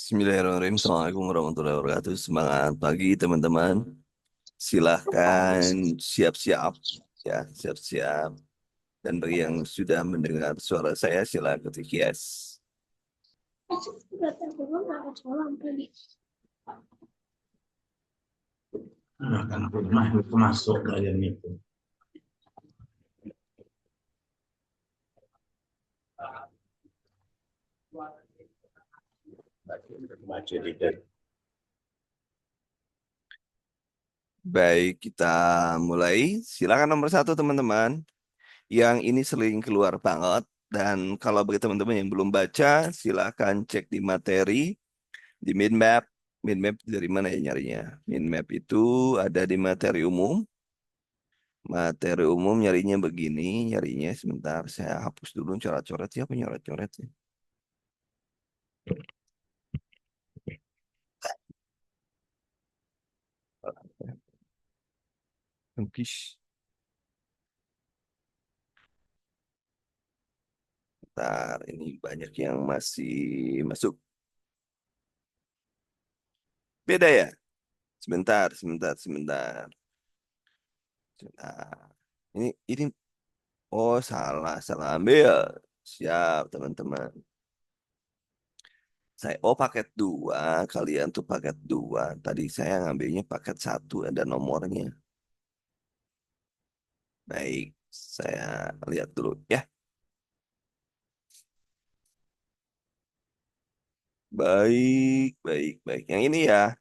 Bismillahirrahmanirrahim. Assalamualaikum warahmatullahi wabarakatuh. Semangat pagi teman-teman. Silahkan siap-siap ya, siap-siap. Dan bagi yang sudah mendengar suara saya, silakan ketik yes. Akan rumah itu masuk kalian itu. Baca di Baik, kita mulai. Silakan nomor satu teman-teman. Yang ini sering keluar banget. Dan kalau bagi teman-teman yang belum baca, silakan cek di materi, di mind map. Mind map dari mana ya nyarinya? Mind map itu ada di materi umum. Materi umum nyarinya begini, nyarinya sebentar saya hapus dulu coret-coret siapa nyoret-coret ya. Hapus. Bentar, ini banyak yang masih masuk. Beda ya? Sebentar, sebentar, sebentar. Sebentar. Ini oh salah, salah ambil. Siap, teman-teman. Saya paket dua, kalian tuh paket dua. Tadi saya ngambilnya paket satu, ada nomornya. Baik, saya lihat dulu ya. Baik, baik, baik. Yang ini ya,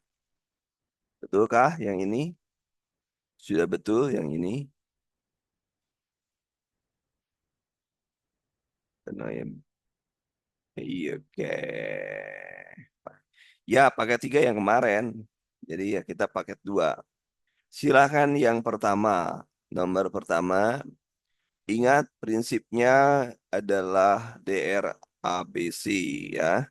betulkah yang ini? Sudah betul yang ini? Karena yang iya, oke. Ya, paket tiga yang kemarin. Jadi ya kita paket dua. Silakan yang pertama. Nomor pertama, ingat prinsipnya adalah DRABC ya.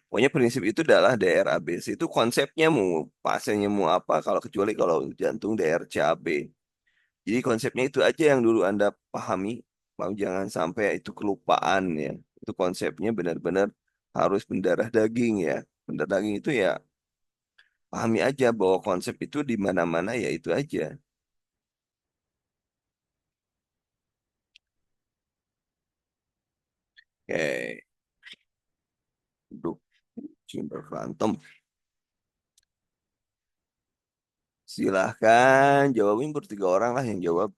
Pokoknya prinsip itu adalah DRABC itu konsepnya mau pasiennya mau apa kalau kecuali kalau jantung DRCAB. Jadi konsepnya itu aja yang dulu Anda pahami, mau jangan sampai itu kelupaan ya. Itu konsepnya benar-benar harus mendarah daging ya. Mendarah daging itu ya pahami aja bahwa konsep itu di mana-mana ya itu aja. Oke, duduk sumber phantom. Silahkan jawabin bertiga orang lah yang jawab.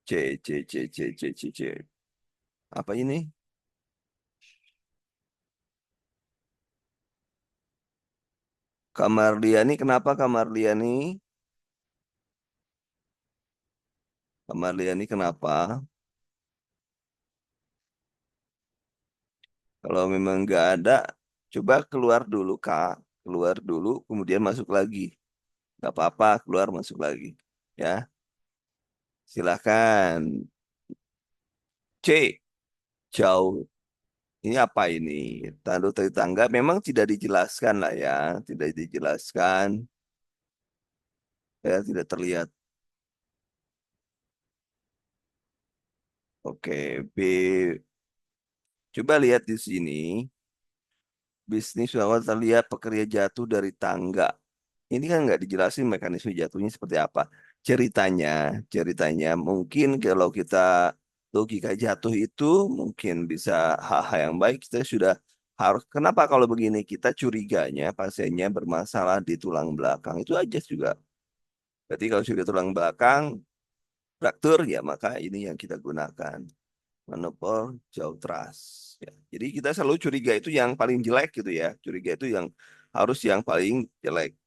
C, C, C, C, C, C, C. Apa ini? Kamarliani, kenapa Kamarliani? Kamarliani kenapa? Kalau memang nggak ada, coba keluar dulu, Kak. Keluar dulu, kemudian masuk lagi. Nggak apa-apa, keluar masuk lagi. Ya, silahkan. C, jauh. Ini apa ini? Tanda dari tangga memang tidak dijelaskan lah ya. Tidak dijelaskan. Ya, tidak terlihat. Oke, B. Coba lihat di sini. Bisnis awal terlihat pekerja jatuh dari tangga. Ini kan nggak dijelasin mekanisme jatuhnya seperti apa. Ceritanya mungkin kalau kita logika jatuh itu mungkin bisa hal-hal yang baik. Kita sudah harus, kenapa kalau begini kita curiganya pasiennya bermasalah di tulang belakang. Itu aja juga. Berarti kalau sudah tulang belakang, fraktur ya maka ini yang kita gunakan. Monopol jauh trust. Ya. Jadi kita selalu curiga itu yang paling jelek gitu ya. Curiga itu yang harus yang paling jelek.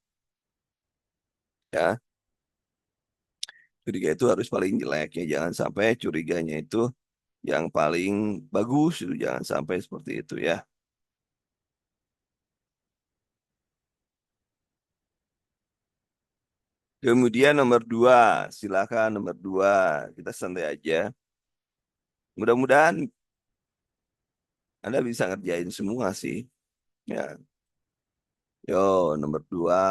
Ya. Curiga itu harus paling jelek ya. Jangan sampai curiganya itu yang paling bagus. Itu jangan sampai seperti itu ya. Kemudian nomor dua. Silakan nomor dua. Kita santai aja. Mudah-mudahan Anda bisa ngerjain semua sih. Ya. Yo, nomor dua.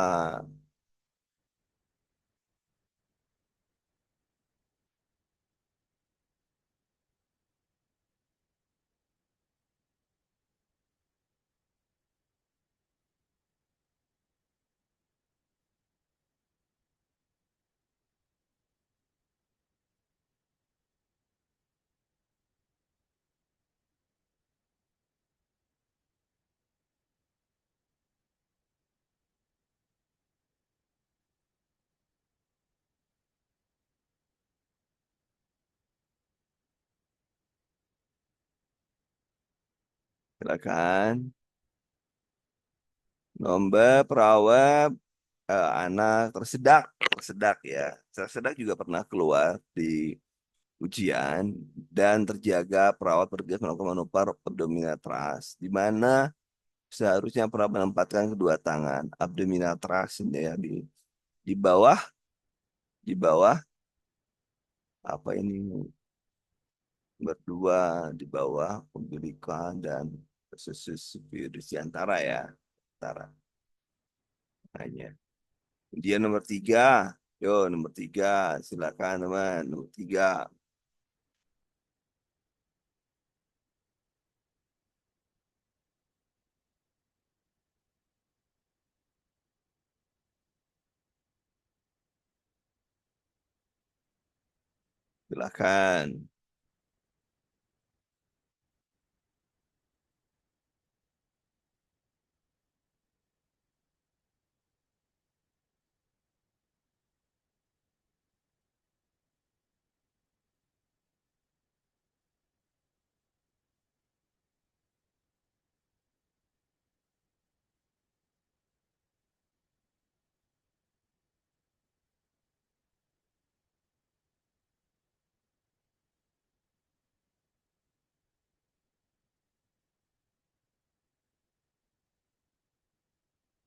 Silakan. Nomor perawat anak tersedak, tersedak ya. Tersedak juga pernah keluar di ujian dan terjaga perawat bergegas melakukan manuver abdominal thrust, di mana seharusnya perawat menempatkan kedua tangan abdominal thrust ini ya di bawah di bawah apa ini berdua di bawah pembilikan dan di antara ya antara hanya. Dia nomor tiga. Yo, nomor tiga. Silakan, teman. Nomor tiga. Silakan.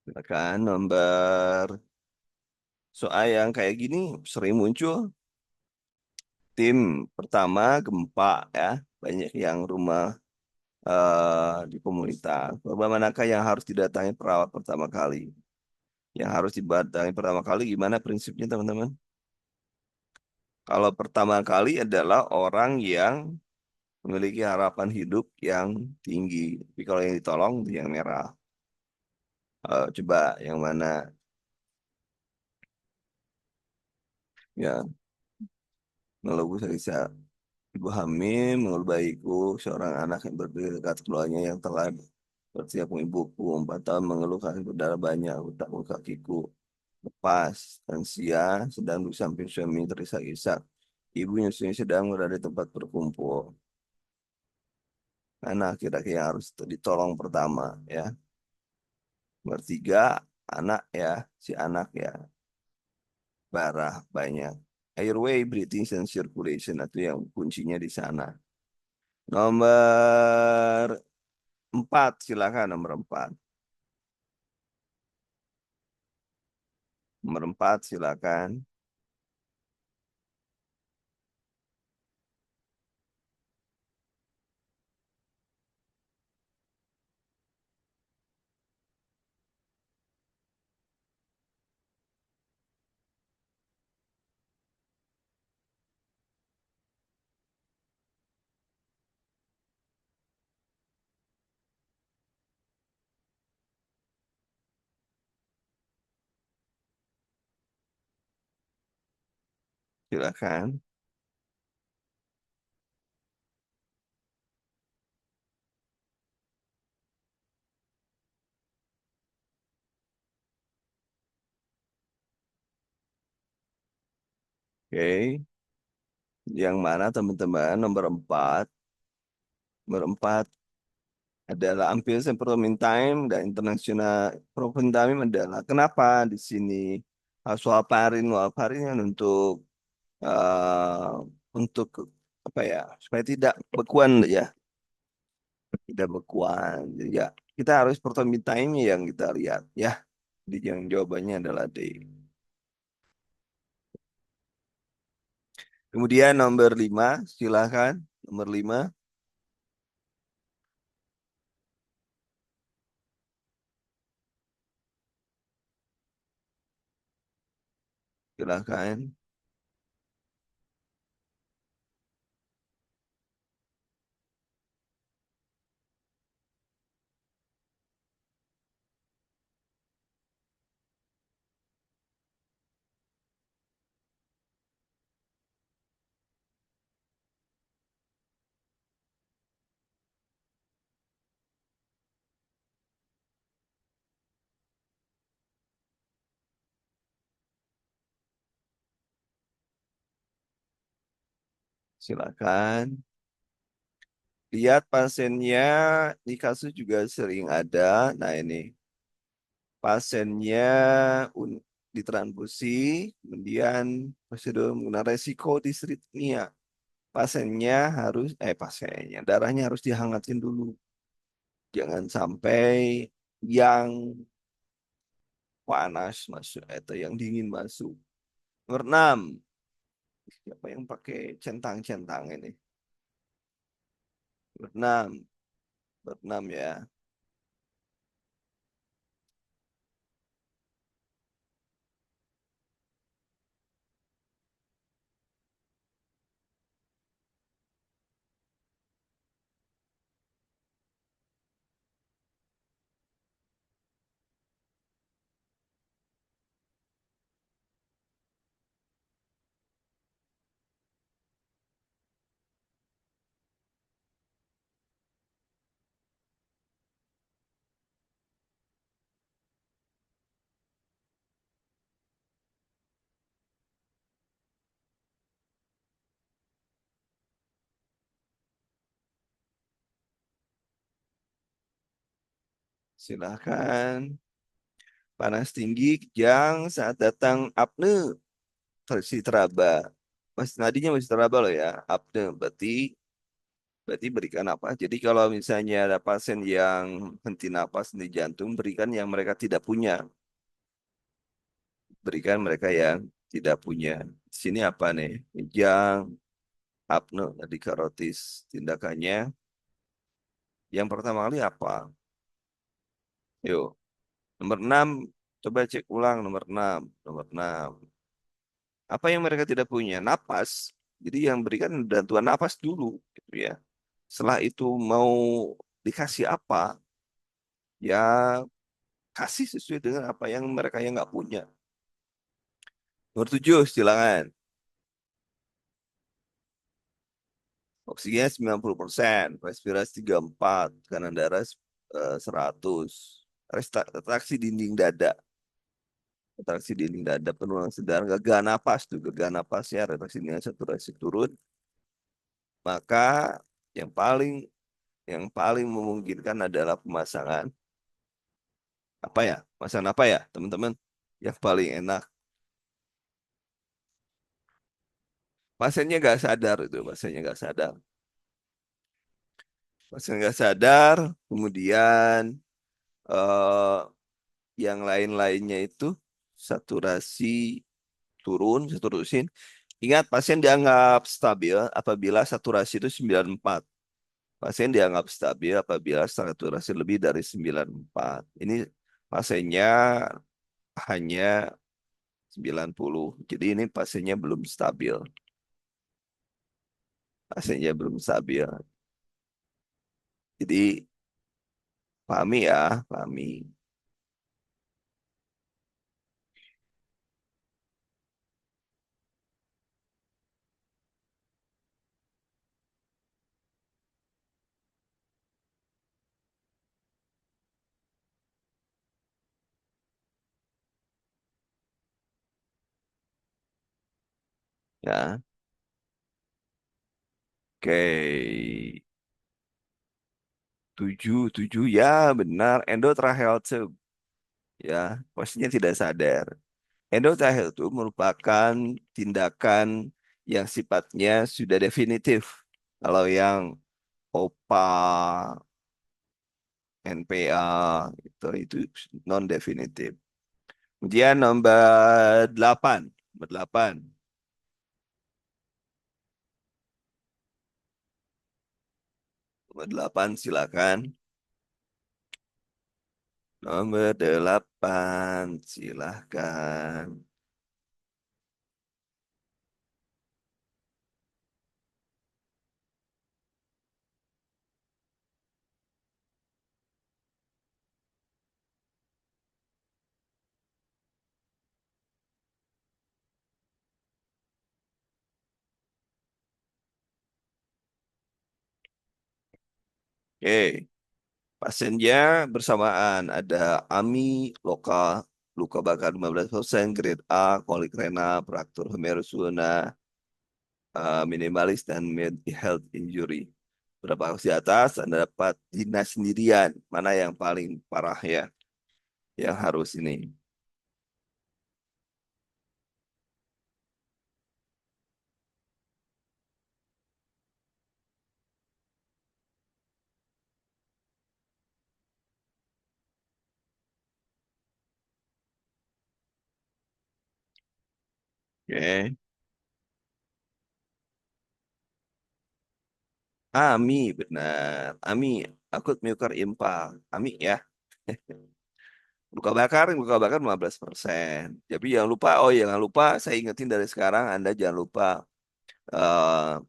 Silakan. Nomor soal yang kayak gini sering muncul. Tim pertama gempa ya. Banyak yang rumah di komunitas. Korban manakah yang harus didatangi perawat pertama kali? Yang harus didatangi pertama kali gimana prinsipnya, teman-teman? Kalau pertama kali adalah orang yang memiliki harapan hidup yang tinggi. Tapi kalau yang ditolong itu yang merah. Coba yang mana? Ya, mengeluh saya ibu hamil, mengeluh bayiku, seorang anak yang berdiri dekat keluarnya yang telah bersiap ibuku, 4 tahun mengeluh kaki berdarah banyak, utak kakiku lepas, lansia, sedang di samping suami terisak-isak. Ibu nyusunya sedang berada di tempat berkumpul. Anak kira-kira yang harus ditolong pertama ya. Bertiga, anak ya, si anak ya, darah banyak. Airway, breathing, and circulation itu yang kuncinya di sana. Nomor 4, silakan nomor 4. Nomor 4, silakan. Silakan. Oke. Yang mana teman-teman? Nomor 4 adalah Ambience Improvement Time dan International Improvement Time adalah kenapa di sini warfarin warfarin kan eh, untuk apa ya supaya tidak bekuan ya tidak bekuan. Jadi ya kita harus performance time yang kita lihat ya. Jadi yang jawabannya adalah D. Kemudian nomor 5 silakan. Nomor 5 silakan. Silakan. Lihat pasiennya, di kasus juga sering ada. Nah ini pasiennya un- ditransfusi, kemudian prosedur menggunakan resiko disritmia. Pasiennya harus, pasiennya, darahnya harus dihangatin dulu. Jangan sampai yang panas masuk atau yang dingin masuk. Nomor 6, siapa yang pakai centang-centang ini? Nomor 6, nomor 6 ya. Silahkan. Panas tinggi, kejang saat datang apne versi teraba. Nadinya masih teraba loh ya. Apne berarti berikan apa? Jadi kalau misalnya ada pasien yang henti napas di jantung, berikan yang mereka tidak punya. Berikan mereka yang tidak punya. Di sini apa nih? Kejang, apne, nadi karotis. Tindakannya yang pertama kali apa? Yuk, nomor 6. Coba cek ulang nomor 6. Nomor 6. Apa yang mereka tidak punya? Napas. Jadi yang berikan bantuan napas dulu, gitu ya. Setelah itu mau dikasih apa, ya kasih sesuai dengan apa yang mereka yang nggak punya. Nomor 7, silakan. Oksigen 90%, respirasi 34, tekanan darah 100. Retraksi dinding dada. Retraksi dinding dada, penurunan sedang, gagal napas tuh, gagal napasnya, retraksi dengan saturasi turun. Maka yang paling yang paling memungkinkan adalah pemasangan apa ya? Pemasangan apa ya, teman-teman? Yang paling enak. Pasiennya nggak sadar itu, pasiennya nggak sadar. Pasien nggak sadar, kemudian eh, yang lain-lainnya itu saturasi turun, terusin. Ingat, pasien dianggap stabil apabila saturasi itu 94. Pasien dianggap stabil apabila saturasi lebih dari 94. Ini pasiennya hanya 90. Jadi ini pasiennya belum stabil. Pasiennya belum stabil. Jadi pahami ya, pahami. Ya, oke. 7, 7 ya benar. Endotracheal tube. Ya, posisinya tidak sadar. Endotracheal tube merupakan tindakan yang sifatnya sudah definitif. Kalau yang OPA, NPA, itu non definitif. Kemudian nomor 8. Nomor 8. Nomor 8 silakan. Nomor 8 silakan. Oke. Pasiennya bersamaan ada AMI lokal, luka bakar 15%, grade A, kolik renal, fraktur humerus ulna, minimalis dan mid health injury. Berapa kasus di atas, Anda dapat dinas sendirian. Mana yang paling parah ya, yang harus ini. Oke. AMI, benar. AMI, akut miokardium impal. AMI ya. Luka bakar 15%. Tapi jangan lupa, oh jangan lupa, saya ingetin dari sekarang, Anda jangan lupa eh,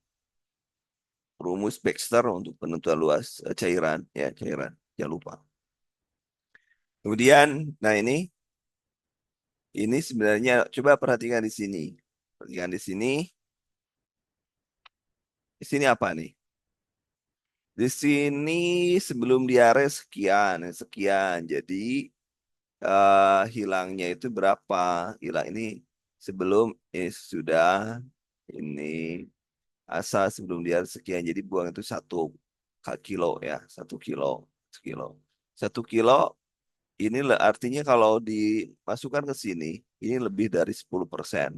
rumus Baxter untuk penentuan luas cairan, ya cairan, jangan lupa. Kemudian, nah ini sebenarnya coba perhatikan di sini, perhatikan di sini apa nih? Di sini sebelum diare sekian, sekian. Jadi hilangnya itu berapa? Hilang ini sebelum sudah ini asal sebelum dia sekian. Jadi buang itu 1 kilo ya, 1 kilo, 1 kilo, 1 kilo. Ini artinya kalau dimasukkan ke sini, ini lebih dari 10%.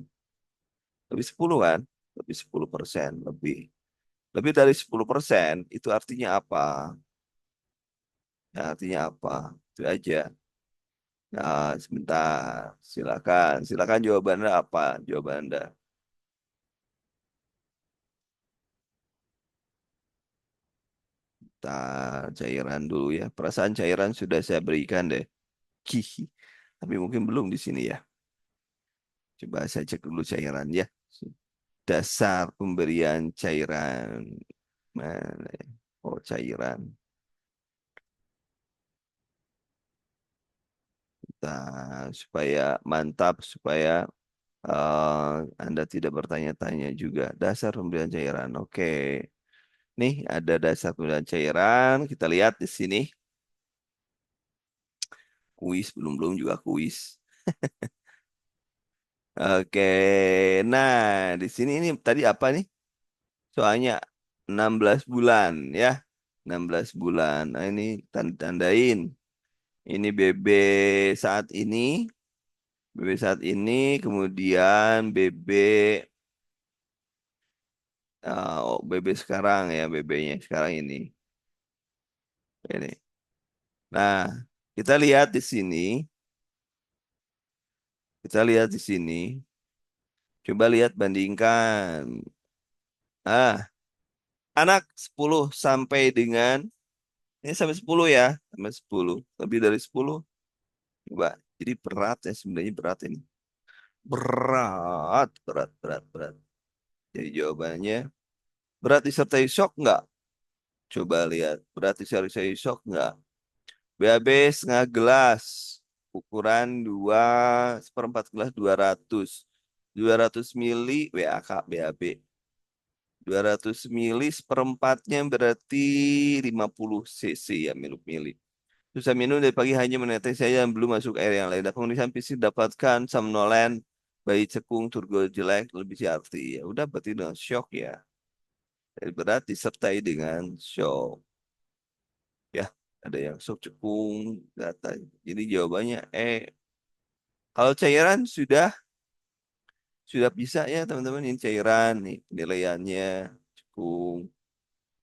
Lebih 10 kan? Lebih 10%, lebih. Lebih dari 10% itu artinya apa? Ya, artinya apa? Itu aja. Nah, sebentar. Silakan. Silakan jawabannya apa? Jawaban Anda. Kita cairan dulu ya. Perasaan cairan sudah saya berikan deh. Hihi. Tapi mungkin belum di sini ya. Coba saya cek dulu cairan ya. Dasar pemberian cairan. Mana ya? Oh, cairan. Kita supaya mantap, supaya Anda tidak bertanya-tanya juga. Dasar pemberian cairan. Oke. Nih ada dasar pemberian cairan. Kita lihat di sini. Kuis, belum-belum juga kuis. Oke. Nah, di sini ini tadi apa nih? Soalnya 16 bulan ya. 16 bulan. Nah, ini tandain. Ini BB saat ini, BB saat ini, kemudian BB oh, BB sekarang ya, BB-nya sekarang ini. Ini. Nah, kita lihat di sini, kita lihat di sini. Coba lihat bandingkan. Ah, anak 10 sampai dengan ini sampai 10 ya, sampai 10. Lebih dari 10. Coba. Jadi berat ya, sebenarnya berat ini. Berat, berat, berat, berat. Jadi jawabannya berat disertai shock nggak? Coba lihat. Berat disertai shock nggak? BAB setengah gelas. Ukuran 2/4 gelas 200 mili WAK BAB. 200 mili seperempatnya berarti 50 cc ya mili. Susah minum dari pagi hanya menetes saya yang belum masuk air yang lain. Dan pemeriksaan fisik dapatkan somnolen, bayi cekung, turgo jelek, lebih arti. Ya udah berarti dengan shock ya. Jadi berat disertai dengan shock. Ya, ada yang shock cekung, data. Jadi jawabannya kalau cairan sudah bisa ya teman-teman ini cairan nih penilaiannya cekung,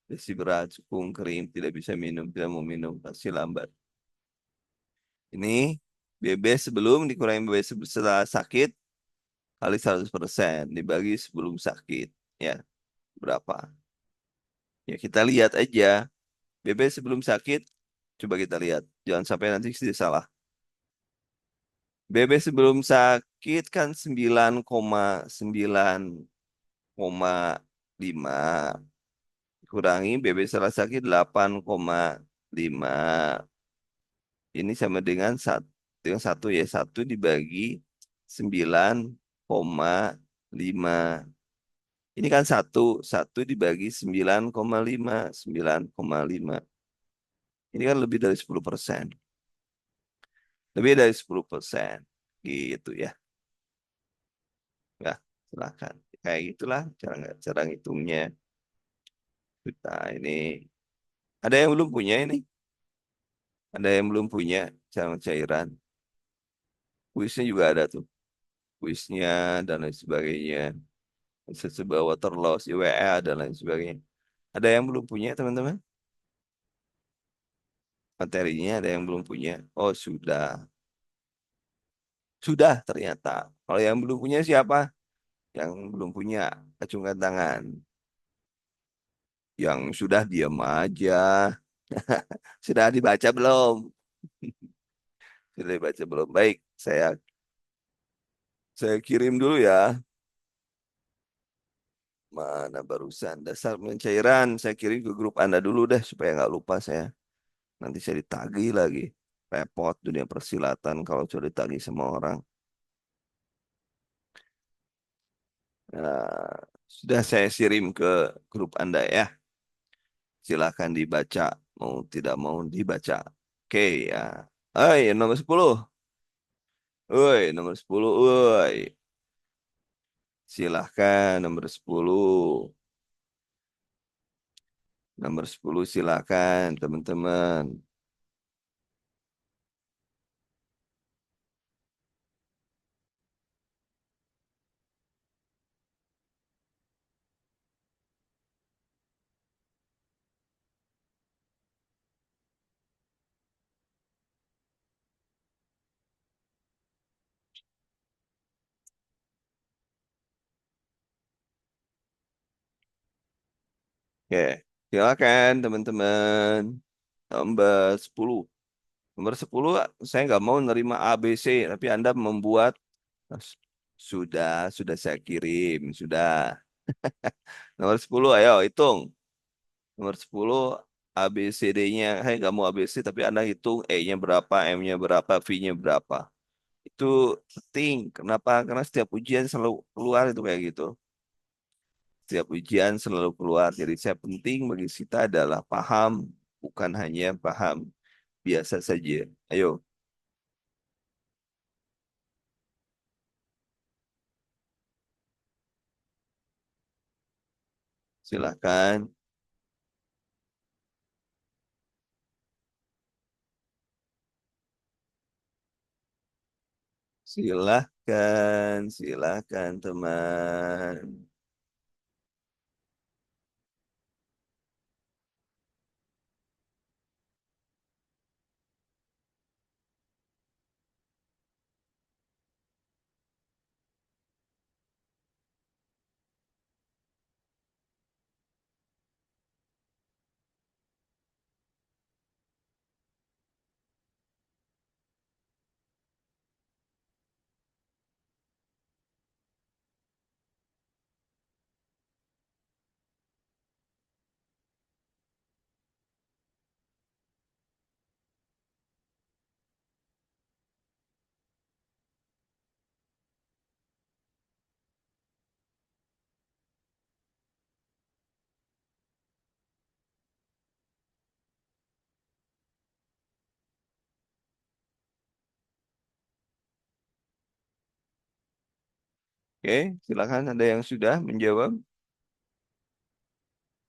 desi berat, cekung, kering, tidak bisa minum, tidak mau minum, pasti lambat. Ini BB sebelum dikurangi BB setelah sakit kali 100% dibagi sebelum sakit. Ya, berapa? Ya, kita lihat aja. BB sebelum sakit, coba kita lihat. Jangan sampai nanti salah. BB sebelum sakit kan 9,9,5 kurangi BB setelah sakit 8,5. Ini sama dengan satu ya, satu dibagi 9,5. Ini kan satu, satu dibagi 9,5, 9,5. Ini kan lebih dari 10%. Lebih dari 10%. Gitu ya. Ya, silakan. Kayak gitulah cara ngitungnya. Nah, ini ada yang belum punya ini. Ada yang belum punya sama cairan. Kuisnya juga ada tuh. Kuisnya dan lain sebagainya. Sebuah water loss, IWA, dan lain sebagainya. Ada yang belum punya, teman-teman? Materinya ada yang belum punya. Oh, sudah. Sudah ternyata. Kalau yang belum punya siapa? Yang belum punya, acungkan tangan. Yang sudah diam aja. Sudah dibaca belum? Sudah dibaca belum? Baik, saya kirim dulu ya. Mana barusan dasar pencairan. Saya kirim ke grup Anda dulu deh supaya nggak lupa saya. Nanti saya ditagih lagi. Repot dunia persilatan kalau sudah ditagih sama orang. Nah, sudah saya kirim ke grup Anda ya. Silahkan dibaca. Mau tidak mau dibaca. Oke ya. Hai, nomor 10. Woi, nomor 10. Woi. Silahkan nomor 10. Nomor 10 silahkan teman-teman. Oke, silakan teman-teman. Nomor 10. Nomor 10 saya nggak mau nerima ABC, tapi Anda membuat. Sudah saya kirim, sudah. Nomor 10, ayo hitung. Nomor 10 ABCD-nya, saya nggak mau ABC, tapi Anda hitung E-nya berapa, M-nya berapa, V-nya berapa. Itu penting. Kenapa? Karena setiap ujian selalu keluar itu kayak gitu. Setiap ujian selalu keluar. Jadi saya penting bagi kita adalah paham, bukan hanya paham biasa saja. Ayo, silakan. Silahkan, silahkan teman. Oke, silakan ada yang sudah menjawab.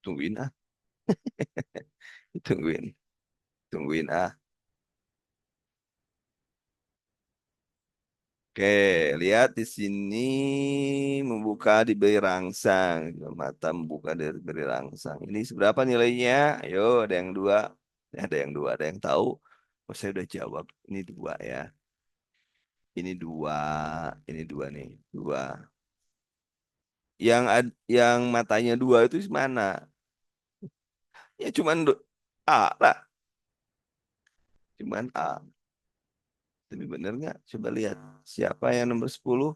Tungguin ah, tungguin, tungguin ah. Oke, lihat di sini membuka diberi rangsang. Mata membuka dari beri rangsang. Ini seberapa nilainya? Ayo, ada yang dua. Ada yang dua, ada yang tahu. Oh, saya udah jawab. Ini dua ya. Ini dua. Ini dua nih. Dua. Yang matanya dua itu mana? Ya cuman A lah. Cuman A. Tapi bener nggak? Coba lihat. Siapa yang nomor 10?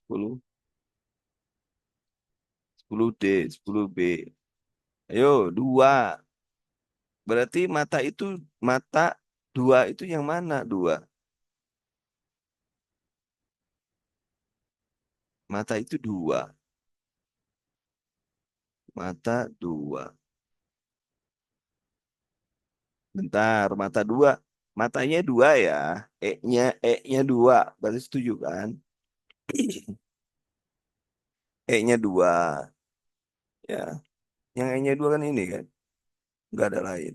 10, 10D, 10B. Ayo, dua. Berarti mata itu, mata dua itu yang mana? Dua. Mata itu dua. Mata dua. Bentar, mata dua. Matanya dua ya. E-nya dua. Berarti setuju kan? E-nya dua. Ya, yang E-nya dua kan ini kan. Nggak ada lain.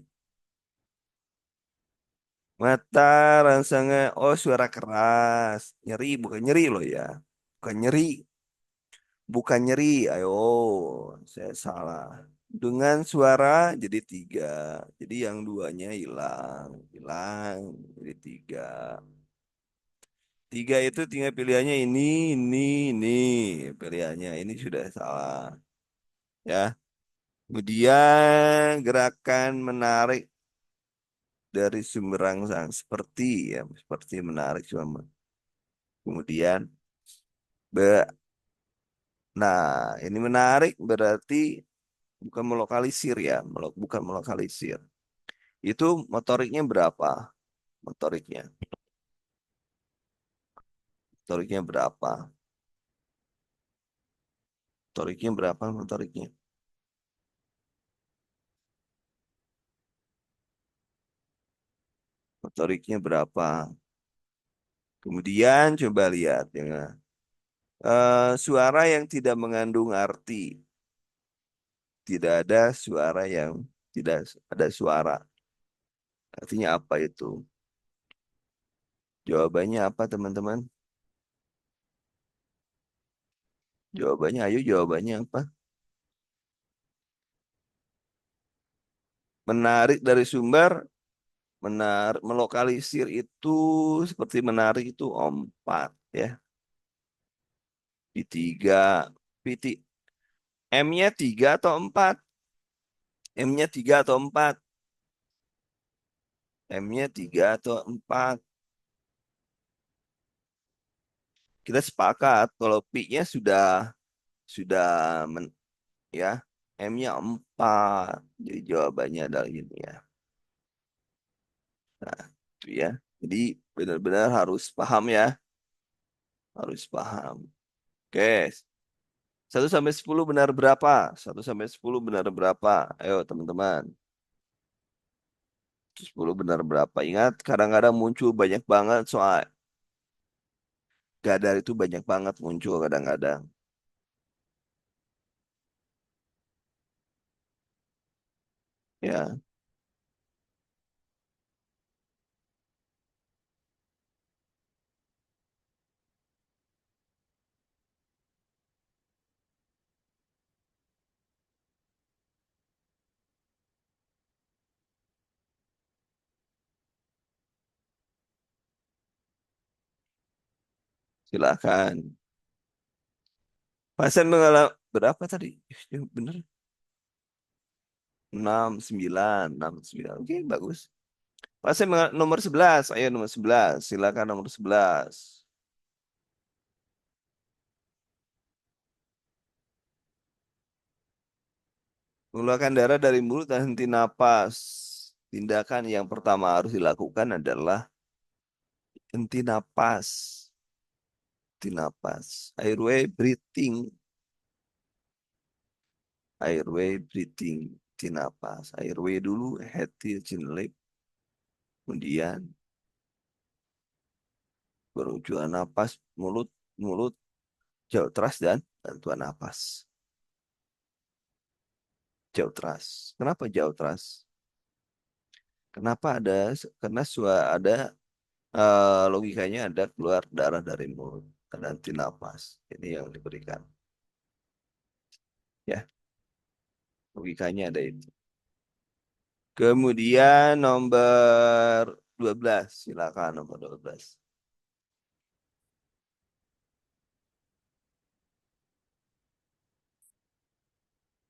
Mata rangsangnya, oh suara keras. Nyeri, bukan nyeri loh ya. Bukan nyeri, bukan nyeri. Ayo, saya salah. Dengan suara jadi tiga. Jadi yang duanya hilang. Hilang, jadi tiga. Tiga itu tinggal pilihannya ini. Pilihannya ini sudah salah. Ya. Kemudian gerakan menarik dari sumber rangsang. Seperti ya, seperti menarik sumber. Kemudian be Nah, ini menarik berarti bukan melokalisir ya, bukan melokalisir. Itu motoriknya berapa? Motoriknya, motoriknya berapa? Motoriknya berapa? Motoriknya, motoriknya berapa? Kemudian coba lihat ya. Suara yang tidak mengandung arti, tidak ada suara yang tidak ada suara. Artinya apa itu? Jawabannya apa, teman-teman? Jawabannya, ayo jawabannya apa? Menarik dari sumber. Melokalisir itu seperti menarik itu empat ya. Di tiga. Piti, M-nya tiga atau empat? M-nya tiga atau empat? M-nya tiga atau empat? Kita sepakat kalau P-nya sudah ya. M-nya empat. Jadi jawabannya adalah ini ya. Nah, itu ya. Jadi benar-benar harus paham ya. Harus paham. Oke. 1 sampai 10 benar berapa? 1 sampai 10 benar berapa? Ayo teman-teman. 10 benar berapa? Ingat, kadang-kadang muncul banyak banget soal gadar itu banyak banget muncul kadang-kadang. Ya, silakan. Pasien mengalami berapa tadi? Bener. 6, 9, 6, 9. Oke, bagus. Nomor 11. Ayo nomor 11. Silakan nomor 11. Mengeluarkan darah dari mulut dan henti napas. Tindakan yang pertama harus dilakukan adalah henti napas. Henti napas. Airway breathing. Airway breathing. Henti napas. Airway dulu, hati, chin lip. Kemudian berujungan napas, mulut, mulut, jauh teras dan bantuan napas. Jauh teras. Kenapa jauh teras? Kenapa ada? Karena ada logikanya ada keluar darah dari mulut dan henti napas. Ini yang diberikan. Ya, logikanya ada itu. Kemudian nomor 12. Silakan nomor 12.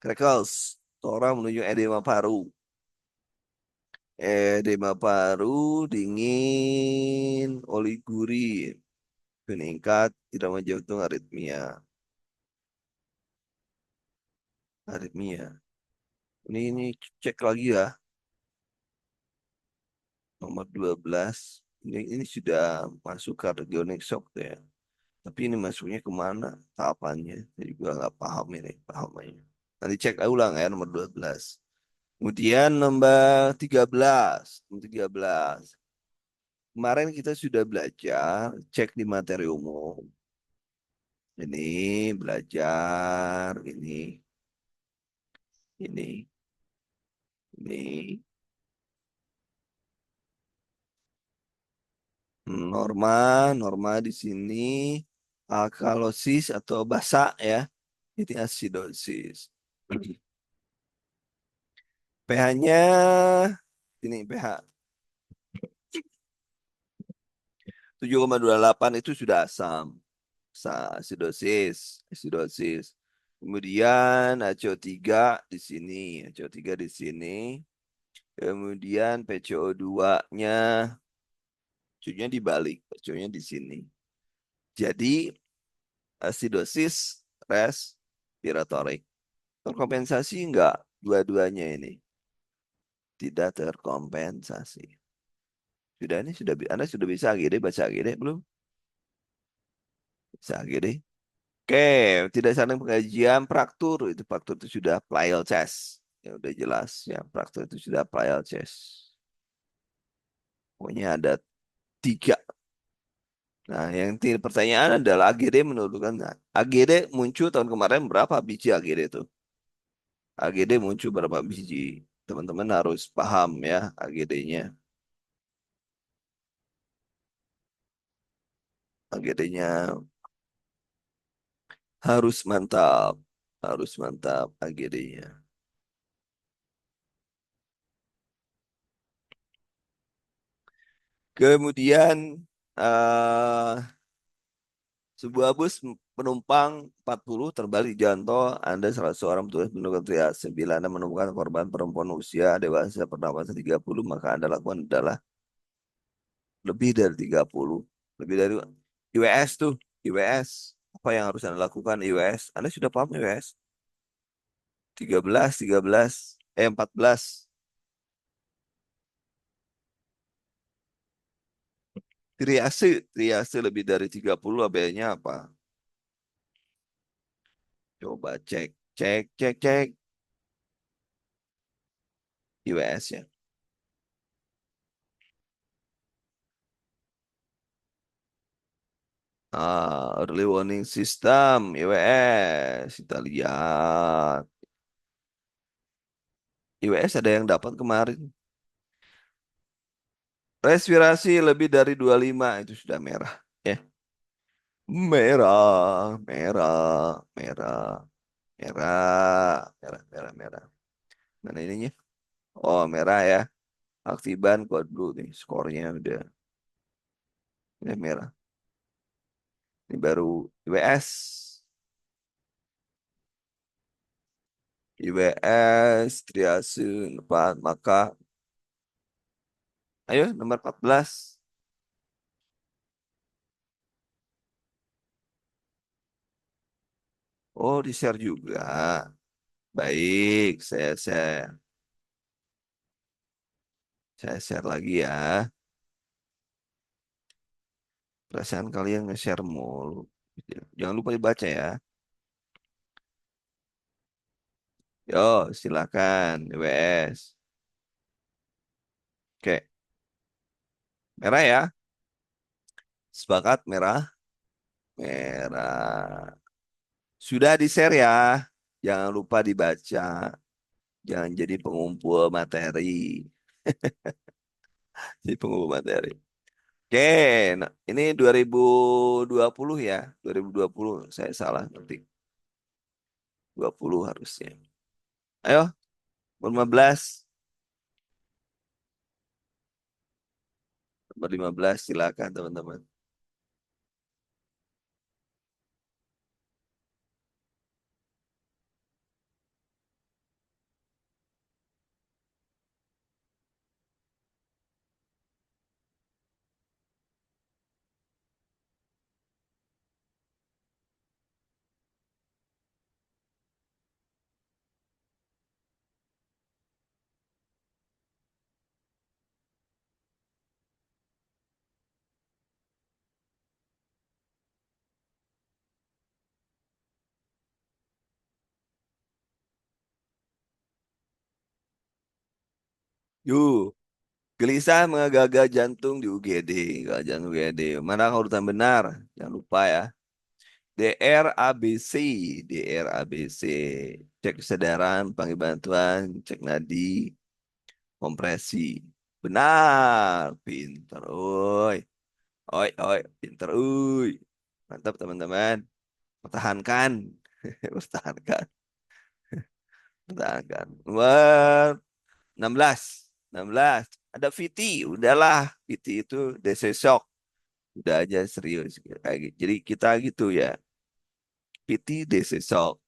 Crackles. Orang menuju edema paru. Edema paru, dingin, oligurin. Meningkat, irama jantung, aritmia. Aritmia. Ini cek lagi ya. Nomor 12. Ini sudah masuk cardiogenic shock tuh ya. Tapi ini masuknya kemana tahapannya? Saya juga nggak paham ini pahamannya. Nanti cek ulang ya nomor 12. Kemudian nomor 13. Nomor 13. Kemarin kita sudah belajar cek di materi umum. Ini belajar, ini. Norma, norma di sini alkalosis atau basa ya. Ini asidosis. pH-nya ini pH 7,28 itu sudah asam. Asidosis, asidosis. Kemudian HCO3 di sini, HCO3 di sini. Kemudian PCO2-nya, PCO-nya dibalik, PCO-nya di sini. Jadi asidosis respiratorik. Terkompensasi enggak? Dua-duanya ini tidak terkompensasi. Sudah ini sudah Anda sudah bisa AGD baca AGD belum? Bisa AGD. Oke, tidak saling pengajian praktur itu praktur itu sudah plial chest. Ya udah jelas ya praktur itu sudah plial chest. Pokoknya ada tiga. Nah, yang pertanyaan adalah AGD menurunkan. Nah, AGD muncul tahun kemarin berapa biji AGD itu? AGD muncul berapa biji? Teman-teman harus paham ya AGD-nya. AGD-nya harus mantap AGD-nya. Kemudian eh sebuah bus penumpang 40 terbalik di jalan tol. Anda salah seorang petugas penunggang triase. Bila Anda menemukan korban perempuan usia dewasa bernapas 30, maka Anda lakukan adalah lebih dari 30. Lebih dari IWS tuh, IWS. Apa yang harus Anda lakukan IWS? Anda sudah paham IWS? 13, 13, 14. Triase lebih dari 30 ABN-nya apa? Coba cek, cek, cek, cek. IWS ya. Early warning system, IWS. Kita lihat. IWS ada yang dapat kemarin. Respirasi lebih dari 25 itu sudah merah. Ya, merah, merah, merah, merah, merah, merah, merah. Mana ininya? Oh, merah ya. Aktiban kode blue nih. Skornya udah merah. Ini baru IWS. IWS, triase, depan, maka ayo nomor 14. Oh, di-share juga. Baik, saya share lagi ya. Perasaan kalian nge-share mulu. Jangan lupa dibaca ya. Yo, silakan, WS. Oke, merah ya. Sepakat merah. Merah. Sudah di-share ya. Jangan lupa dibaca. Jangan jadi pengumpul materi. Jadi pengumpul materi. Oke, nah, ini 2020 ya. 2020 saya salah nanti. 20 harusnya. Ayo, 15. Nomor 15 silakan teman-teman. Yuk, gelisah mengagal jantung di UGD. Gagal jantung UGD. Mana urutan benar? Jangan lupa ya. DRABC, DRABC. Cek kesadaran, panggil bantuan, cek nadi, kompresi. Benar, pinter. Oi, oi, oi, pinter. Oi. Mantap teman-teman. Pertahankan, pertahankan, pertahankan. Nomor 16, 16. Ada VT, udahlah. VT itu DC shock. Udah aja serius kayak gitu. Jadi kita gitu ya. PT DC shock.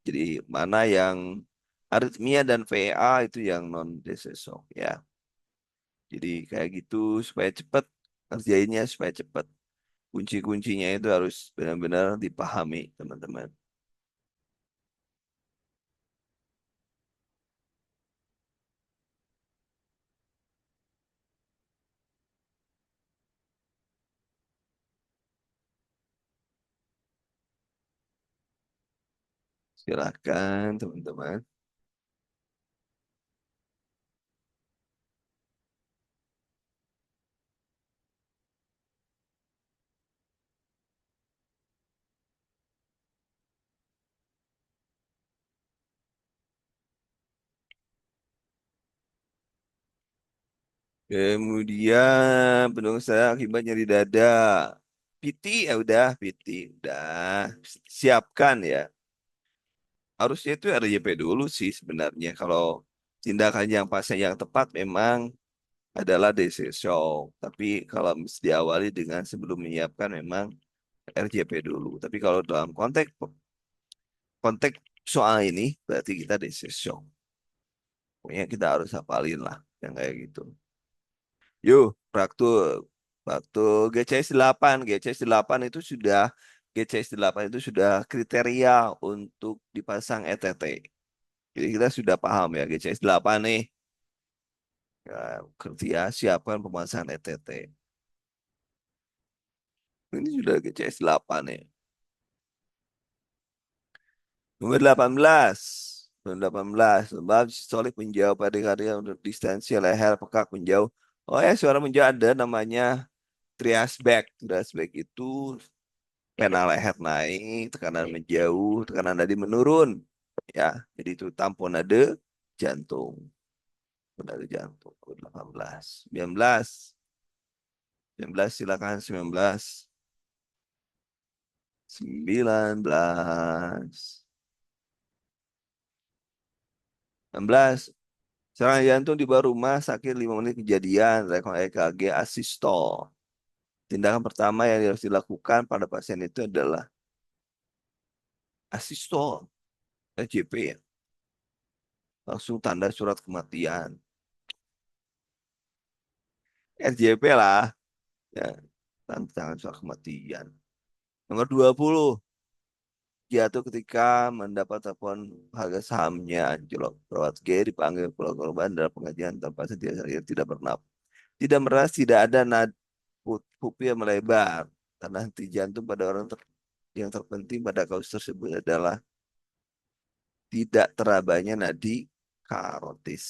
Jadi mana yang aritmia dan VA itu yang non DC shock ya. Jadi kayak gitu supaya cepat kerjainnya supaya cepat. Kunci-kuncinya itu harus benar-benar dipahami teman-teman. Silakan teman-teman. Kemudian penuh saya akibat nyeri dada. PT ya udah, PT udah siapkan ya. Harusnya itu RJP dulu sih sebenarnya. Kalau tindakan yang pasien yang tepat memang adalah DC shock. Tapi kalau mesti diawali dengan sebelum menyiapkan memang RJP dulu. Tapi kalau dalam konteks konteks soal ini berarti kita DC shock. Pokoknya kita harus hafalin lah yang kayak gitu. Yuk, praktul. Praktul GCS 8. GCS 8 itu sudah GCS 8 itu sudah kriteria untuk dipasang ETT. Jadi kita sudah paham ya GCS 8 nih. Ya, kerja siapkan pemasangan ETT. Ini sudah GCS 8 ya. Nomor 18. Nomor 18. Sebab solid menjauh pada karya untuk distansi leher pekak menjauh. Oh ya, suara menjauh ada namanya trias back. Trias back itu pena leher naik, tekanan menjauh, tekanan nadi menurun. Ya, jadi itu tamponade jantung. Tamponade jantung. 18. 19. 19 silakan 19. 19. 16. Serangan jantung di bawah rumah sakit 5 menit kejadian. Rekon EKG asistol. Tindakan pertama yang harus dilakukan pada pasien itu adalah asistol. RJP ya. Langsung tanda surat kematian. RJP lah. Ya, tanda surat kematian. Nomor 20. Jatuh ketika mendapat telepon harga sahamnya anjlok. Perawat G dipanggil pulau korban dalam pengajian tanpa sedia tidak bernaf. Tidak meras, tidak ada pupil yang melebar. Karena henti jantung pada yang terpenting pada kasus tersebut adalah tidak terabanya nadi karotis.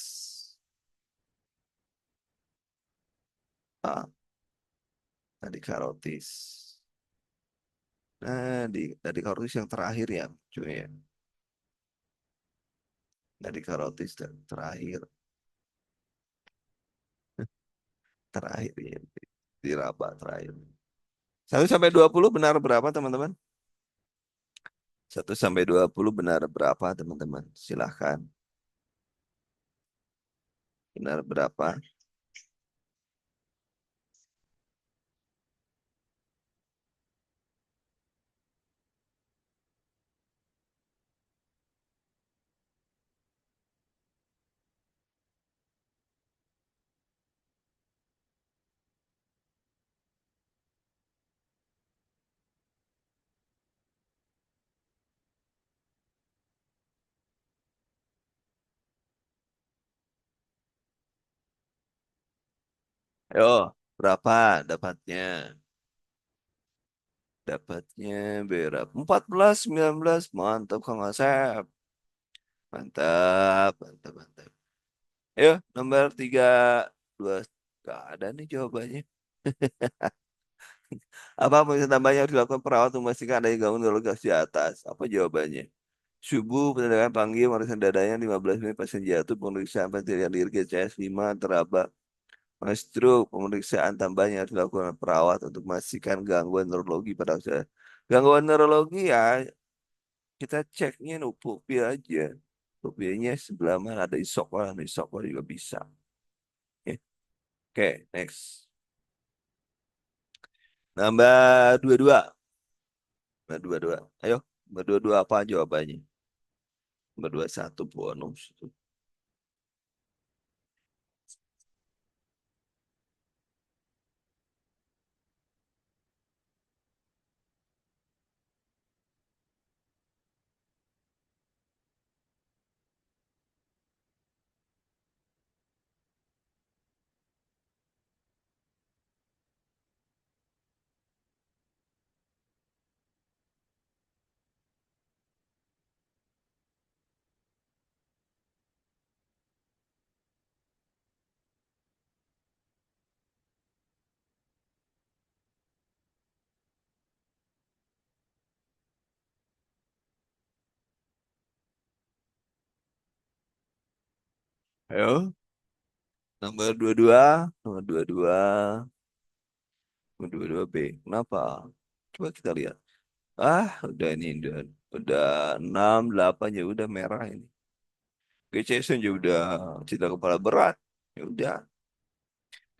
Ah, nadi karotis. Nah, nadi karotis yang terakhir ya, cuy ya. Nadi karotis terakhir, terakhir ya. Diraba terakhir. 1 sampai 20 benar berapa teman-teman? 1 sampai 20 benar berapa teman-teman? Silahkan. Benar berapa? Ayo, berapa dapatnya? Dapatnya berapa? 14, 19. Mantap Kang Asep. Mantap, mantap, mantap. Ayo, nomor 3, 2. Gak ada nih jawabannya. Apa pemeriksaan tambahan yang harus dilakukan perawat untuk memastikan adanya gangguan neurologis di atas? Apa jawabannya? Subuh, pendataan panggil, pemeriksaan dadanya 15 menit pasien jatuh, pemeriksaan ventilator diri GCS 5, teraba, stroke, pemeriksaan tambahan yang harus dilakukan perawat untuk memastikan gangguan neurologi pada usia. Gangguan neurologi ya, kita ceknya nupupil aja. Pupilnya sebelah mana ada isokor juga bisa. Oke, Oke, next. Nambah 22. Nambah 22. Ayo, nambah 22 apa jawabannya? Nambah 21 bonus. Ayo, nomor 22. Nomor 22. Nomor 22 B. Kenapa? Coba kita lihat. Udah ini udah 6 8 ya udah merah ini. Jason juga udah cedera kepala berat. Ya udah.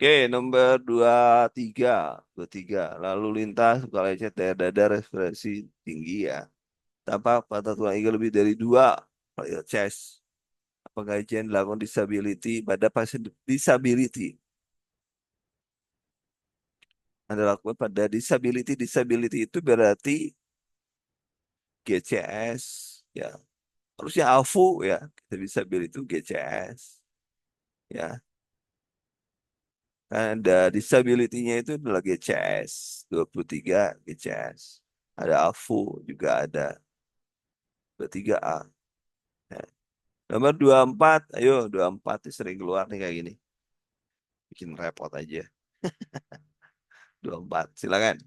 Oke, nomor 23. 23. Lalu lintas, luka lecet, daya dada, respirasi tinggi ya. Tampak patah tulang iga lebih dari dua. Pada chest. Pengajian dilakukan disability pada pasien disability. Anda lakukan pada disability. Disability itu berarti GCS. Ya, harusnya AFU ya. Kita disability itu GCS. Ya, ada disability-nya itu adalah GCS. 23 GCS. Ada AFU juga ada 23A. Ya. Nomor 24, ayo 24 itu sering keluar nih kayak gini. Bikin repot aja. 24, silakan.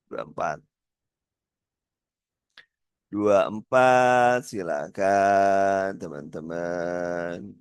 24. 24, silakan teman-teman.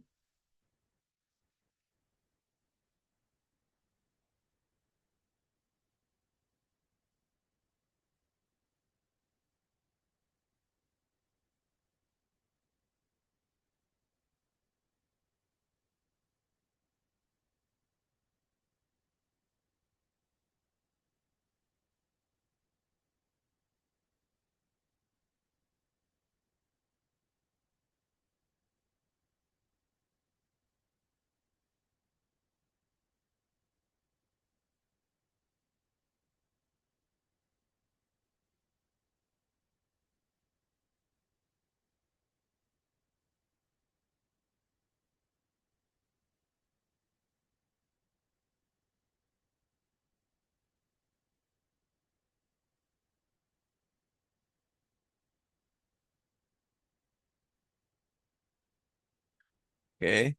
Oke,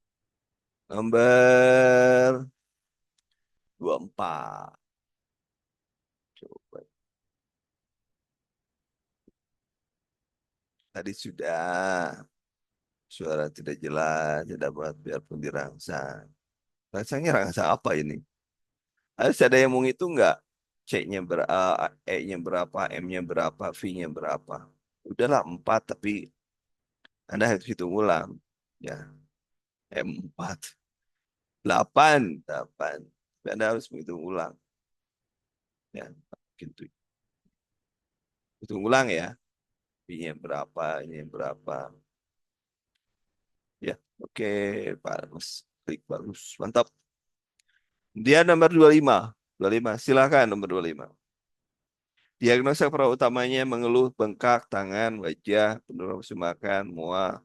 nomor 24. Coba. Tadi sudah. Suara tidak jelas, tidak buat biarpun dirangsang. Rangsangnya rangsang apa ini? Harus ada yang mau itu nggak? C-nya berapa, E-nya berapa, M-nya berapa, V-nya berapa? Udahlah 4, tapi Anda harus hitung ulang. Ya, M4. 8, 8. Tapi Anda harus menghitung ulang. Ya, gitu. Hitung ulang ya. V-nya berapa, ini berapa. Ya, oke, bagus. Klik bagus. Mantap. Dia nomor 25. 25. Silakan nomor 25. Diagnosa pra utamanya mengeluh bengkak tangan, wajah, penurunan nafsu makan, mual.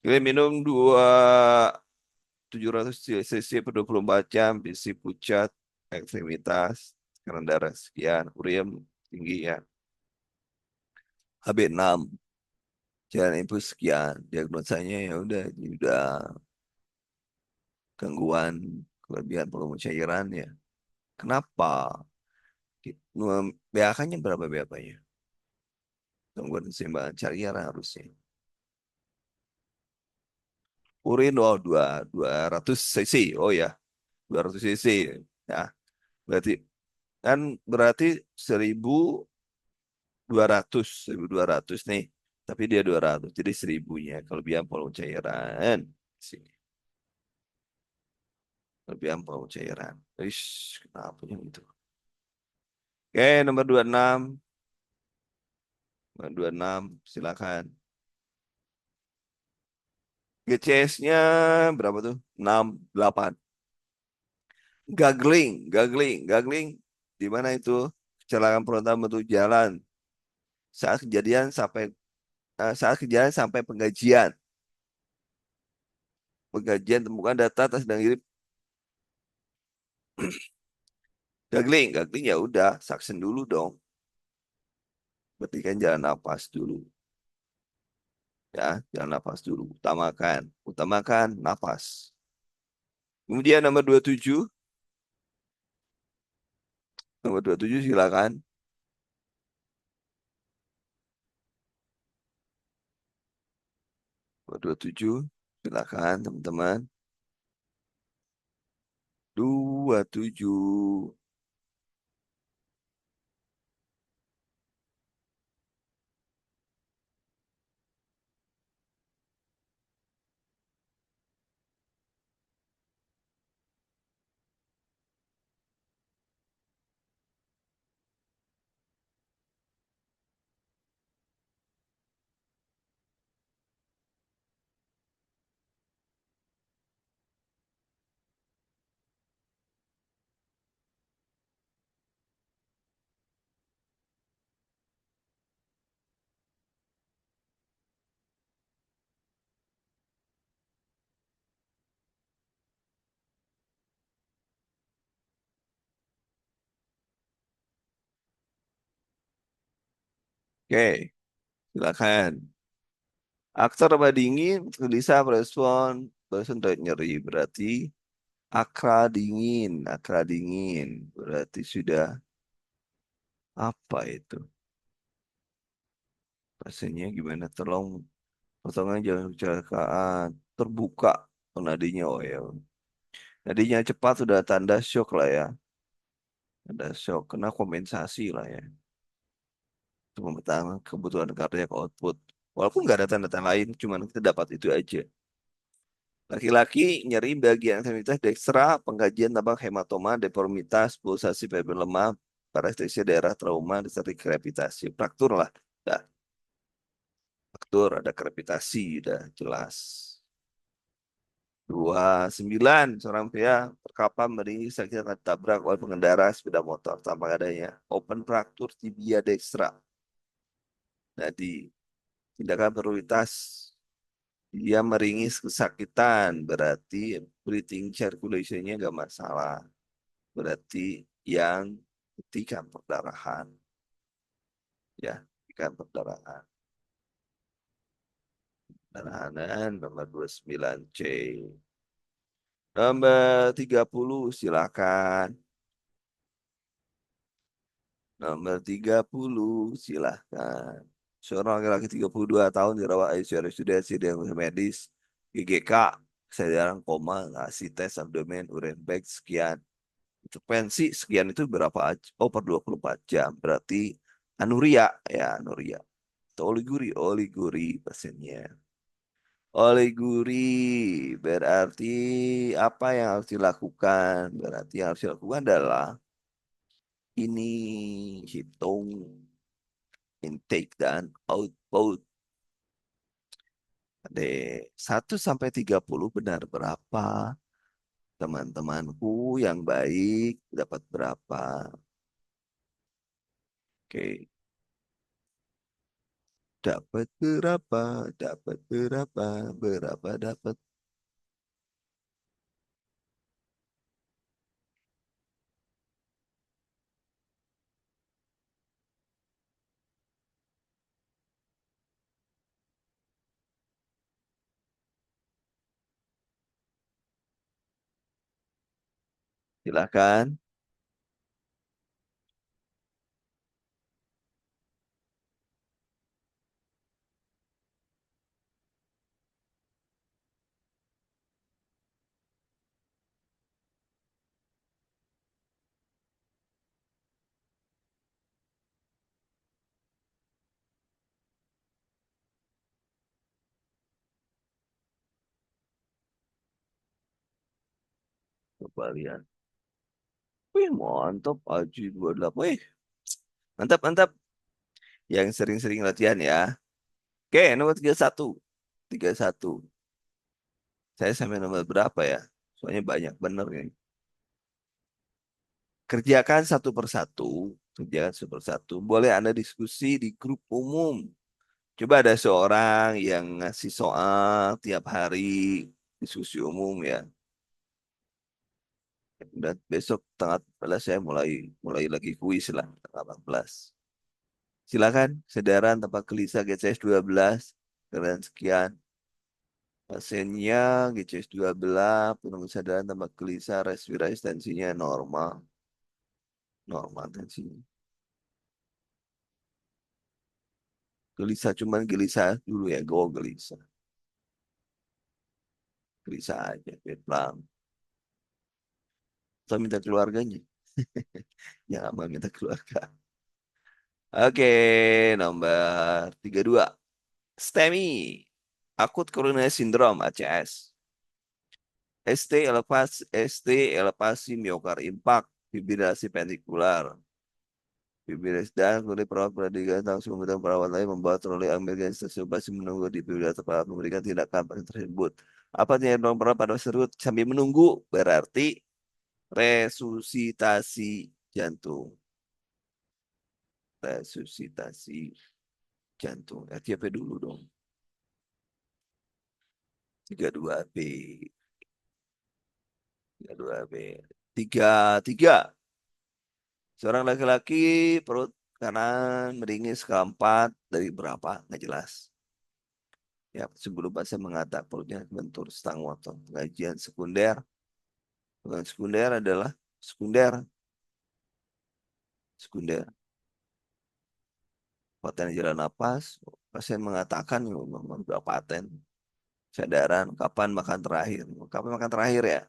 Kita minum 700 cc per 24 jam, bisi pucat, ekstremitas, tekanan darah sekian, urium tinggi ya. HB6, jalan impuls sekian. Diagnosanya ya udah gangguan kelebihan volume cairan ya. Kenapa? BAK-nya berapa BAK-nya? Gangguan keseimbangan cairan harusnya. Urin, oh, 200 cc. Oh ya, 200 cc. Ya, berarti kan berarti 1.200 nih. Tapi dia 200, jadi 1.000-nya. Kelebihan volume cairan. Sini, kelebihan volume cairan. Ish, kenapa yang itu? Oke, nomor 26. Nomor 26, silakan. GCS-nya berapa tuh? 6, 8. Gagling. Di mana itu? Kecelakaan frontal bentuk jalan. Saat kejadian sampai penggajian. Penggajian temukan data atas dan kirim gagling ya udah, saksen dulu dong. Berarti kan jalan napas dulu, ya, jalan napas dulu. Utamakan napas. Kemudian nomor 27, silakan. Nomor 27, silakan teman-teman. 27. Oke, silakan. Aktor apa dingin, gelisah, respon dari nyeri. Berarti akra dingin. Berarti sudah apa itu? Rasanya gimana? Tolong, potongan jangan kecelakaan. Terbuka nadinya, oh ya. Nadinya cepat sudah tanda shock lah ya. Ada shock, kena kompensasi lah ya. Itu mempertahankan kebutuhan cardiac output. Walaupun nggak ada tanda-tanda lain, cuman kita dapat itu aja. Laki-laki nyeri bagian ekstremitas dekstra, pengkajian tambah hematoma, deformitas, pulsasi fiber lemah, parestesia daerah trauma, disertai krepitasi. Fraktur lah. Dah, fraktur, ada krepitasi, udah jelas. 29, seorang pria terkapar meringis sakit tabrak oleh pengendara sepeda motor tanpa adanya open fraktur tibia dekstra. Jadi, tindakan prioritas, dia meringis kesakitan, berarti breathing circulation-nya nggak masalah. Berarti yang hentikan perdarahan, ya, hentikan perdarahan. Perdarahan nomor 29C. Nomor 30, silakan. Nomor 30, silakan. Seorang laki-laki 32 tahun dirawat ICU RSUD dengan medis GGK, kesadaran koma, ngasih tes abdomen, urin bag, sekian. Intervensi sekian itu berapa aja? Oh, per 24 jam. Berarti anuria, ya, anuria. Atau oliguri pasiennya. Oliguri berarti apa yang harus dilakukan? Berarti yang harus dilakukan adalah ini, hitung intake dan output. Ada 1 sampai 30 benar berapa? Teman-temanku yang baik dapat berapa? Oke, dapat berapa? Dapat berapa? Berapa dapat? Silakan. Coba lihat. Wih, mantap. Aji 28. Wih, mantap, mantap. Yang sering-sering latihan ya. Oke, nomor 31. 31. Saya sampai nomor berapa ya? Soalnya banyak bener nih. Kerjakan satu persatu. Kerjakan satu persatu. Boleh Anda diskusi di grup umum. Coba ada seorang yang ngasih soal tiap hari diskusi umum ya. Dan besok tanggal 14 saya mulai mulai lagi kuis lah tanggal 14. Silakan, saudara tempat gelisah GCS 12. Kalian sekian. Pasiennya GCS 12, penuh kesadaran tambah gelisah, respirasi tensinya normal. Normal tensinya. Gelisah cuman gelisah dulu ya, go gelisah. Gelisah aja, pelan. Atau minta keluarganya. Jangan mau minta keluarga. Oke, nomor 32. STEMI. Akut coronary syndrome, ACS. ST elevasi miokard impact, fibrilasi ventrikular. Fibrilis dan kulit perawat perhatikan langsung memberikan perawat lain membawa troli Amerika stasiun masih menunggu di fibrilator perawat memberikan tindakan pada tersebut. Apa yang dorong perawat pada tersebut sambil menunggu berarti resusitasi jantung. Resusitasi jantung. RTP dulu dong. 32B. 32B. 33. Seorang laki-laki perut kanan meringis skala 4 dari berapa? Nggak jelas. Ya, sebelum saya mengatakan perutnya bentur stang waton. Pengajian sekunder. Pengajian sekunder adalah sekunder. Sekunder. Paten jalan napas. Pasien mengatakan memang sudah paten. Sadaran. Kapan makan terakhir? Kapan makan terakhir ya?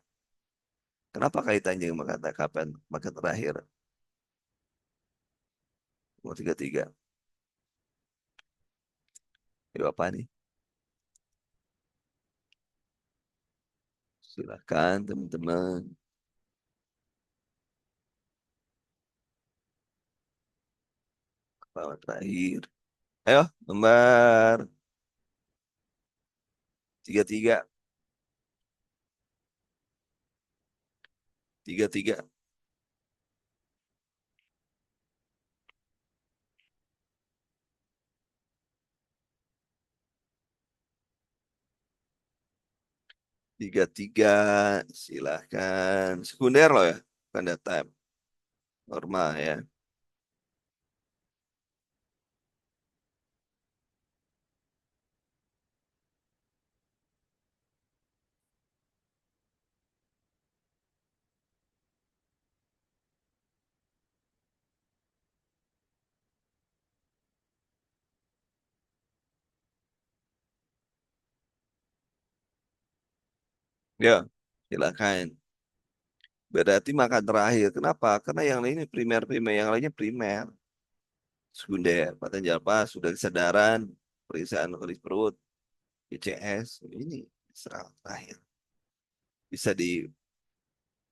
Kenapa kaitannya dengan kapan makan terakhir? Nomor 33. Itu apa nih? Silakan teman-teman. Kapan terakhir? Ayo, nomor 33. 33. 33, silahkan. Sekunder loh ya, bukan data normal ya. Ya, silahkan. Berarti makan terakhir. Kenapa? Karena yang lainnya primer, yang lainnya primer. Sekunder, paten jalpa, sudah kesadaran, periksaan kondisi perut, ICS, ini serang terakhir. Bisa di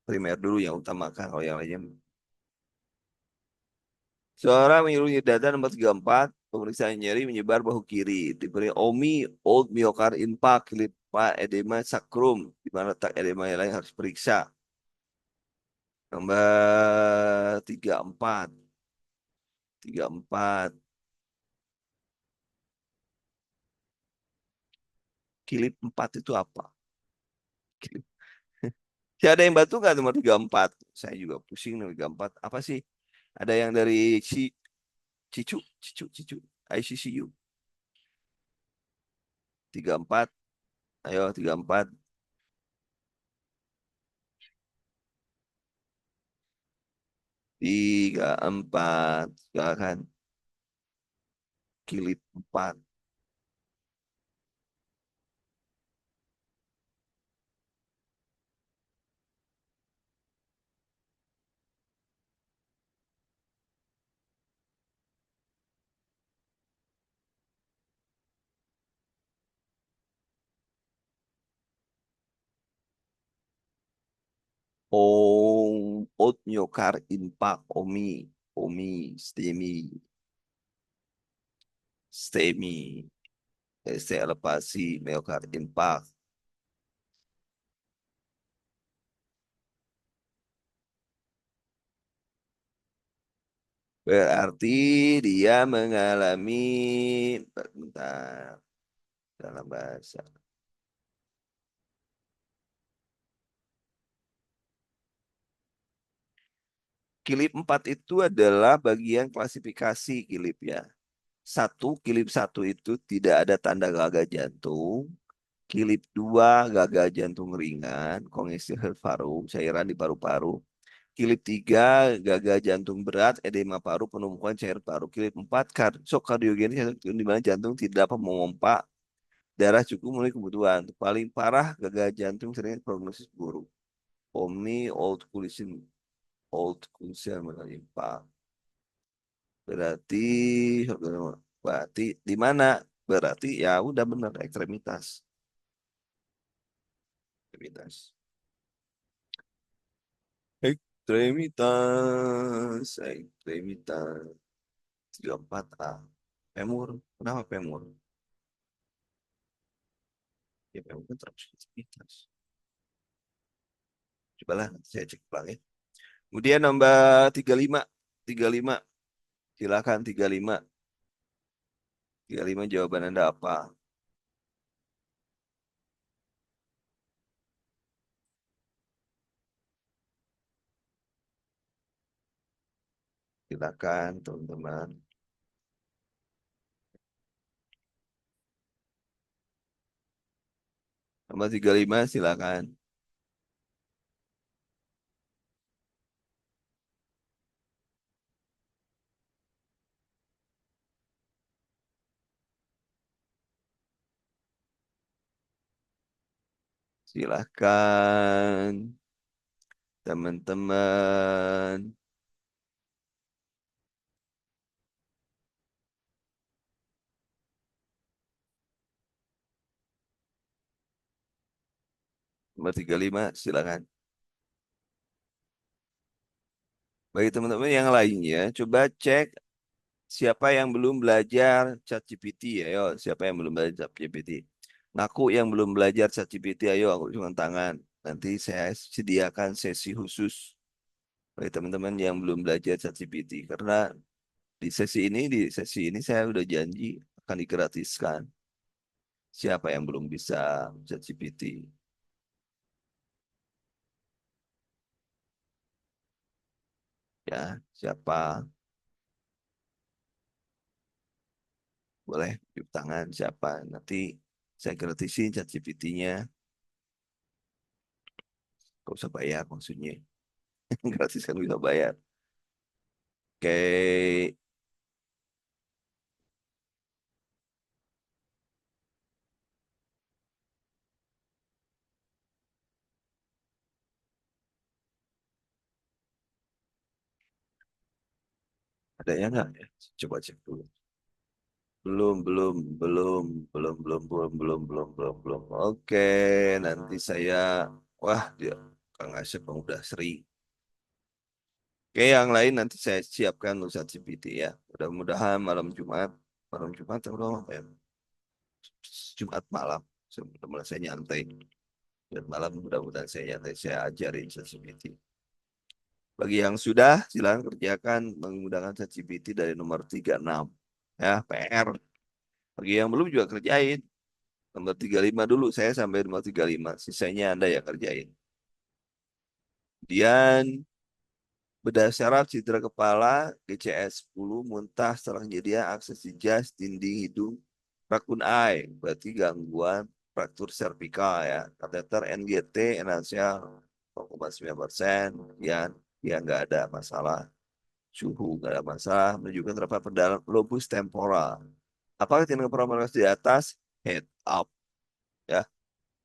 primer dulu yang utamakan, kalau yang lainnya. Seorang menyuruh data nomor 34, pemeriksaan nyeri menyebar bahu kiri. Diberi OMI, Old Myocard Infarct, lipa edema sacrum, di mana letak edema yang lain harus periksa. Nomor 34. 34. Kilip 4 itu apa? Kilip. Ya, ada yang bantu nggak nomor 34? Saya juga pusing nomor 34. Apa sih? Ada yang dari Cicu, Cicu, ICCU. 34. Ayo 34. 34. Silakan. Kilip 4. Oat nyokar impak omi. Omi, stemi, stemi. Elevasi, myokard impak. Berarti dia mengalami, bentar, dalam bahasa. Kilip 4 itu adalah bagian klasifikasi kilip ya. Kilip satu itu tidak ada tanda gagal jantung. Kilip 2 gagal jantung ringan, kongesi paru, cairan di paru-paru. Kilip 3 gagal jantung berat, edema paru, penumpukan cair paru. Kilip 4 shock kardiogenik, di mana jantung tidak dapat memompa darah cukup memenuhi kebutuhan. Paling parah gagal jantung sering prognosis buruk. Old Kulisen menimpa. Berarti berarti di mana? Berarti ya udah benar ekstremitas. Ekstremitas. Ekstremitas. 34A. Femur. Kenapa femur? Ya femur kan terus ekstremitas. Cobalah nanti saya cek ulang ya. Kemudian nomor 35. 35. Silakan 35. 35 jawaban Anda apa? Silakan teman-teman. Nomor 35 silakan. Silakan teman-teman. Nomor 35 silakan. Bagi teman-teman yang lainnya, coba cek siapa yang belum belajar ChatGPT. Ayo, siapa yang belum belajar ChatGPT? Ngaku yang belum belajar ChatGPT, ayo aku cuma tangan. Nanti saya sediakan sesi khusus bagi teman-teman yang belum belajar ChatGPT. Karena di sesi ini saya udah janji akan digratiskan. Siapa yang belum bisa ChatGPT? Ya, siapa? Boleh tepuk tangan siapa? Nanti saya gratisin ChatGPT-nya. Gak usah bayar maksudnya. Gratis kan bisa bayar. Oke, ada yang nggak ya? Coba cek dulu. Belum, belum, belum, belum, belum, belum, belum, belum, belum, belum. Oke, nanti saya, wah dia Kang Asep yang udah sering. Oke, yang lain nanti saya siapkan untuk ChatGPT ya. Mudah-mudahan malam Jumat atau apa ya? Jumat malam, mudah saya nyantai. Dan malam mudah-mudahan saya nyantai, saya ajarin ChatGPT. Bagi yang sudah, silakan kerjakan menggunakan ChatGPT dari nomor 36. Ya, PR. Bagi yang belum juga kerjain. Nomor 35 dulu, saya sampai nomor 35. Sisanya Anda yang kerjain. Kemudian, bedah syaraf, cedera kepala, GCS 10, muntah setelah kejadian, akses jas, dinding hidung, rakun eye. Berarti gangguan fraktur servikal ya. Kateter NGT, NaCl 0,9%. Kemudian, dia nggak ada masalah suhu, nggak ada masalah, menunjukkan terdapat pedalam lobus temporal. Apakah tindakan peramal di atas? Head up. Ya,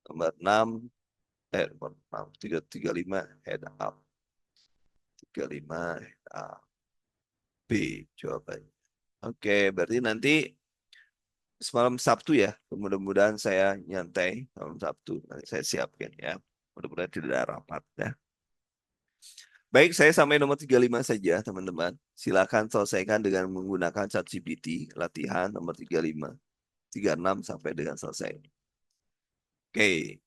nomor 6, nomor 6, 335, head up. 35, head up. B, jawabannya. Oke, berarti nanti semalam Sabtu ya, mudah-mudahan saya nyantai malam Sabtu. Nanti saya siapkan ya. Mudah-mudahan tidak ada rapat ya. Baik, saya sampai nomor 35 saja, teman-teman. Silakan selesaikan dengan menggunakan ChatGPT, latihan nomor 35, 36 sampai dengan selesai. Oke,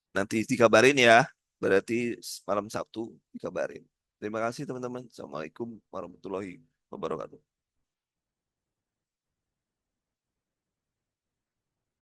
nanti dikabarin ya. Berarti malam Sabtu dikabarin. Terima kasih, teman-teman. Assalamualaikum warahmatullahi wabarakatuh.